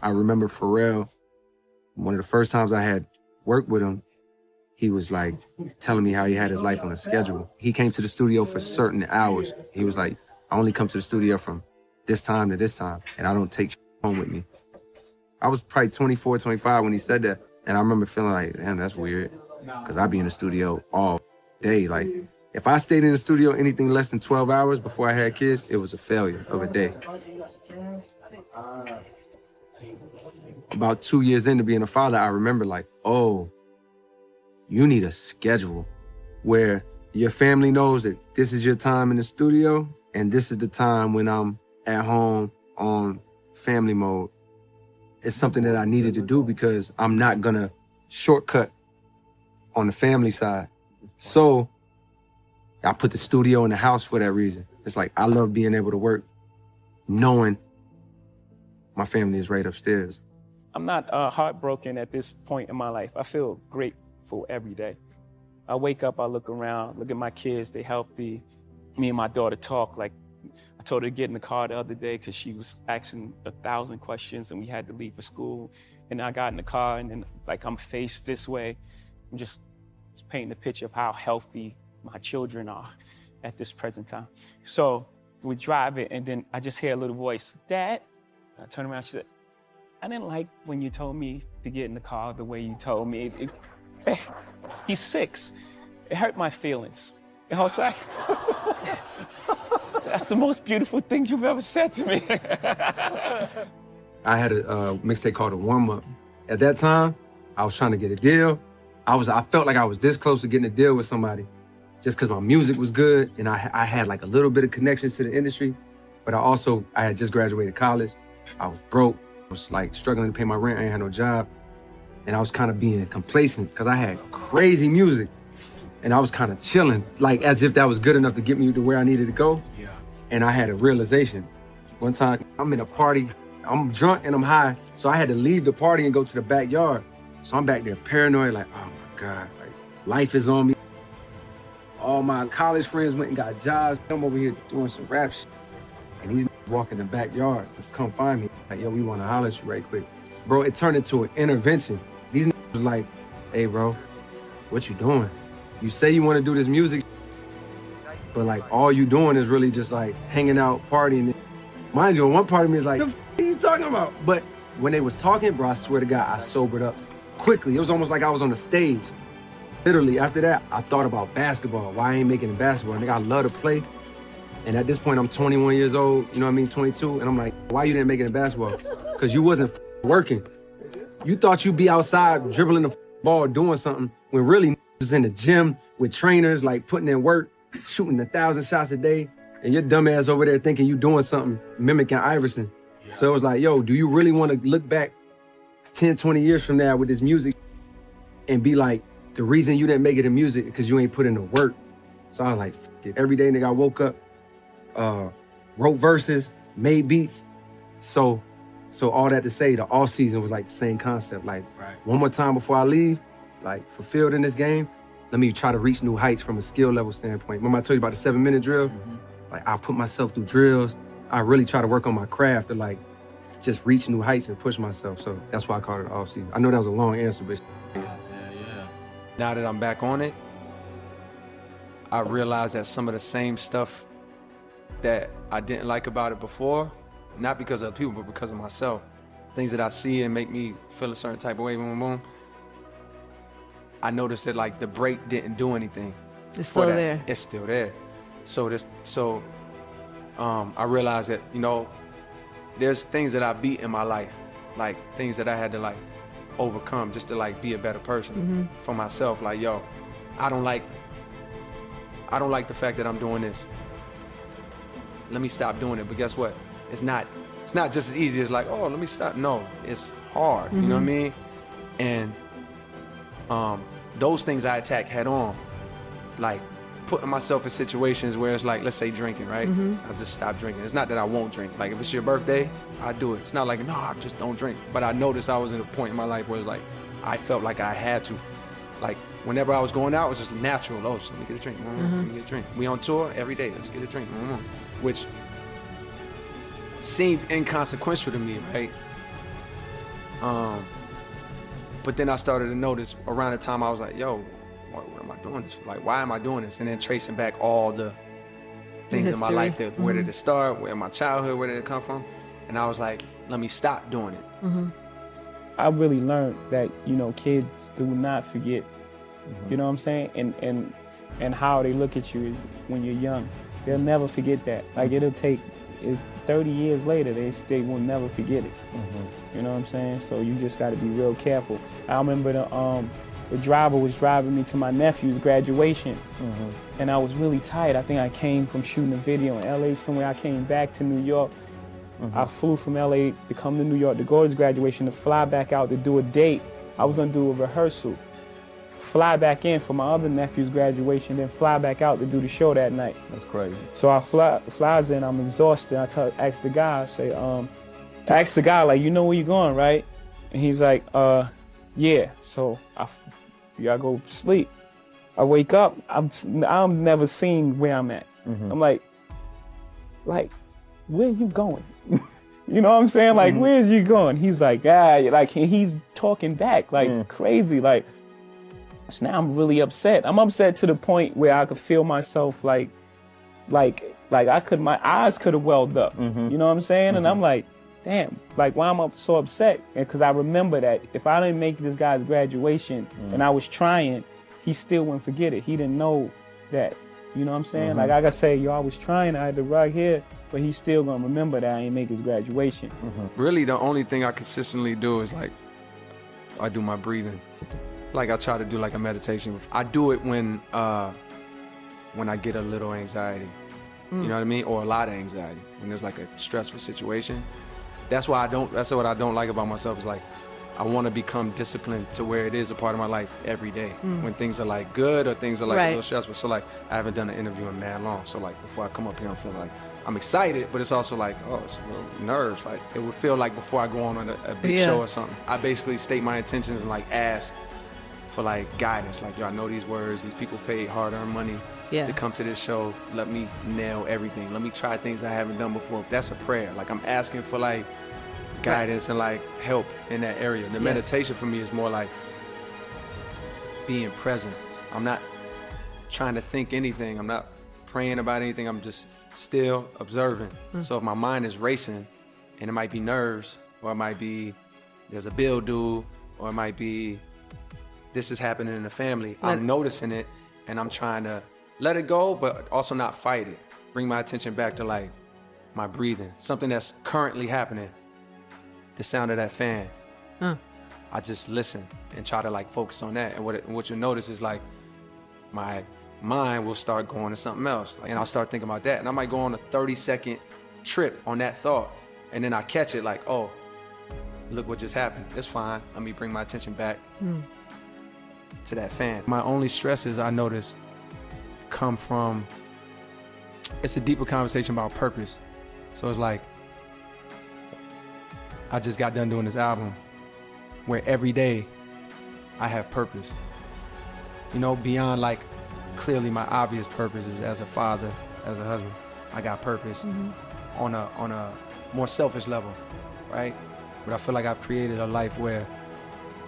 I remember Pharrell, one of the first times I had worked with him, he was like telling me how he had his life on a schedule. He came to the studio for certain hours. He was like, I only come to the studio from this time to this time, and I don't take home with me. I was probably 24, 25 when he said that, and I remember feeling like, damn, that's weird, because I'd be in the studio all day. Like, if I stayed in the studio anything less than 12 hours before I had kids, it was a failure of a day. About 2 years into being a father, I remember like, oh, you need a schedule where your family knows that this is your time in the studio and this is the time when I'm at home on family mode. It's something that I needed to do because I'm not gonna shortcut on the family side. So I put the studio in the house for that reason. It's like, I love being able to work knowing my family is right upstairs. I'm not heartbroken at this point in my life. I feel grateful every day. I wake up, I look around, look at my kids, they healthy. Me and my daughter talk. Like, I told her to get in the car the other day because she was asking 1,000 questions and we had to leave for school. And I got in the car and then like I'm faced this way. I'm just painting a picture of how healthy my children are at this present time. So we drive it and then I just hear a little voice, Dad. I turn around, she said, I didn't like when you told me to get in the car the way you told me. He's 6. It hurt my feelings. And I was like, that's the most beautiful thing you've ever said to me. I had a mixtape called A Warm Up. At that time, I was trying to get a deal. I felt like I was this close to getting a deal with somebody just because my music was good and I had like a little bit of connections to the industry, but I had just graduated college. I was broke. I was like struggling to pay my rent. I ain't had no job. And I was kind of being complacent because I had crazy music and I was kind of chilling, like as if that was good enough to get me to where I needed to go. Yeah. And I had a realization. One time I'm in a party, I'm drunk and I'm high. So I had to leave the party and go to the backyard. So I'm back there paranoid, like, oh my God, like life is on me. All my college friends went and got jobs. I'm over here doing some rap shit. And these walk in the backyard, just come find me. Like, yo, we want to holler at you right quick. Bro, it turned into an intervention. These was like, hey, bro, what you doing? You say you want to do this music, but like all you doing is really just like hanging out, partying. Mind you, one part of me is like, the f are you talking about? But when they was talking, bro, I swear to God, I sobered up quickly. It was almost like I was on the stage. Literally, after that, I thought about basketball. Why I ain't making it basketball? Nigga, I love to play. And at this point, I'm 21 years old, you know what I mean, 22. And I'm like, why you didn't make it in basketball? Because you wasn't working. You thought you'd be outside dribbling the ball, doing something, when really was in the gym with trainers, like putting in work, shooting 1,000 shots a day. And your dumb ass over there thinking you doing something, mimicking Iverson. Yeah. So it was like, yo, do you really want to look back 10, 20 years from now with this music and be like, the reason you didn't make it in music because you ain't put in the work? So I was like, f it. Every day, nigga, I woke up, wrote verses, made beats. So all that to say, the off season was like the same concept. Like, one more time before I leave, like fulfilled in this game, let me try to reach new heights from a skill level standpoint. Remember I told you about the 7-minute drill? Mm-hmm. Like, I put myself through drills. I really try to work on my craft to like just reach new heights and push myself. So that's why I call it off season. I know that was a long answer, but yeah. Now that I'm back on it, I realize that some of the same stuff that I didn't like about it before, not because of other people, but because of myself. Things that I see and make me feel a certain type of way, boom, boom. I noticed that like the break didn't do anything. It's still there. It's still there. So I realized that, you know, there's things that I beat in my life, like things that I had to like overcome just to like be a better person for myself. Like, yo, I don't like the fact that I'm doing this. Let me stop doing it. But guess what? It's not just as easy as like, oh, let me stop. No, it's hard. You know what I mean? And those things I attack head on, like putting myself in situations where it's like, let's say drinking, right? I just stop drinking. It's not that I won't drink. Like if it's your birthday, I do it. It's not like, no, I just don't drink. But I noticed I was at a point in my life where it's like, I felt like I had to. Like whenever I was going out, it was just natural. Oh, just let me get a drink. Let me get a drink. We on tour every day. Let's get a drink. Which seemed inconsequential to me, right? But then I started to notice around the time I was like, yo, what am I doing this for? Like, why am I doing this? And then tracing back all the things in my life, that where did it start, where my childhood, where did it come from? And I was like, let me stop doing it. I really learned that, you know, kids do not forget, you know what I'm saying? And how they look at you when you're young. They'll never forget that. Like, it'll take 30 years later, they will never forget it. You know what I'm saying? So you just got to be real careful. I remember the driver was driving me to my nephew's graduation, and I was really tired. I think I came from shooting a video in LA somewhere. I came back to New York. I flew from LA to come to New York to go to his graduation, to fly back out to do a date. I was gonna do a rehearsal, fly back in for my other nephew's graduation, then fly back out to do the show that night. That's crazy. So I flies in, I'm exhausted. Ask the guy, I say, ask the guy, like, you know where you're going, right? And he's like, yeah. So I go sleep. I wake up, I'm never seen where I'm at. I'm like, where you going? You know what I'm saying? Like, where's you going? He's like, like, he's talking back, like, crazy, like. So now I'm really upset. I'm upset to the point where I could feel myself like my eyes could have welled up. You know what I'm saying? And I'm like, damn, like, why am I so upset? And because I remember that if I didn't make this guy's graduation and I was trying, he still wouldn't forget it. He didn't know that. You know what I'm saying? Like I gotta say, yo, I was trying, I had the rug here, but he's still gonna remember that I ain't make his graduation. Really, the only thing I consistently do is, like, I do my breathing. Like, I try to do like a meditation. I do it when I get a little anxiety, you know what I mean? Or a lot of anxiety, when there's like a stressful situation. That's what I don't like about myself, is like, I want to become disciplined to where it is a part of my life every day. When things are like good or things are like a little stressful. So like, I haven't done an interview in mad long. So like, before I come up here, I'm feeling like, I'm excited, but it's also like, oh, it's a little nerves. Like, it would feel like before I go on a big show or something. I basically state my intentions and like ask for like guidance. Like, yo, I know these words, these people paid hard-earned money to come to this show. Let me nail everything. Let me try things I haven't done before. That's a prayer. Like, I'm asking for like guidance and like help in that area. The meditation for me is more like being present. I'm not trying to think anything. I'm not praying about anything. I'm just still observing. So if my mind is racing, and it might be nerves, or it might be there's a bill due, or it might be this is happening in the family, I'm noticing it, and I'm trying to let it go, but also not fight it. Bring my attention back to like my breathing, something that's currently happening. The sound of that fan. I just listen and try to like focus on that. And what you'll notice is like my mind will start going to something else. Like, and I'll start thinking about that. And I might go on a 30-second trip on that thought. And then I catch it like, oh, look what just happened. It's fine. Let me bring my attention back to that fan. My only stresses, I notice, come from, it's a deeper conversation about purpose. So it's like, I just got done doing this album where every day I have purpose. You know, beyond like clearly my obvious purpose is as a father, as a husband. I got purpose on a more selfish level, right? But I feel like I've created a life where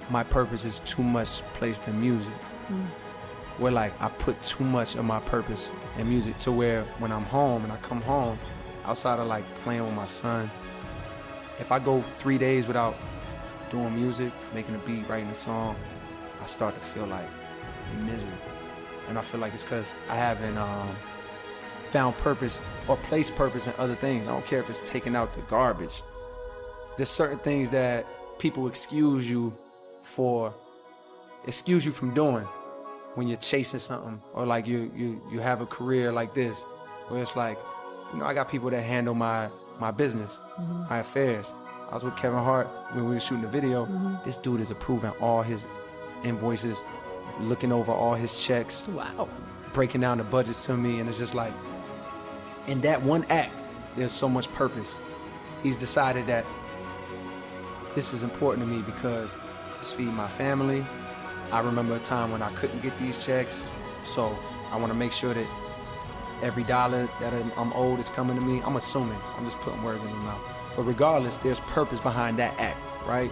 my purpose is too much placed in music. Where like I put too much of my purpose in music to where when I'm home and I come home, outside of like playing with my son, if I go 3 days without doing music, making a beat, writing a song, I start to feel like miserable. And I feel like it's because I haven't found purpose or placed purpose in other things. I don't care if it's taking out the garbage. There's certain things that people excuse you from doing when you're chasing something, or like you have a career like this, where it's like, you know, I got people that handle my business, my affairs. I was with Kevin Hart when we were shooting the video. This dude is approving all his invoices, looking over all his checks, breaking down the budgets to me, and it's just like, in that one act, there's so much purpose. He's decided that this is important to me because it's feeding my family. I remember a time when I couldn't get these checks, so I want to make sure that every dollar that I'm owed is coming to me. I'm assuming, I'm just putting words in your mouth. But regardless, there's purpose behind that act, right?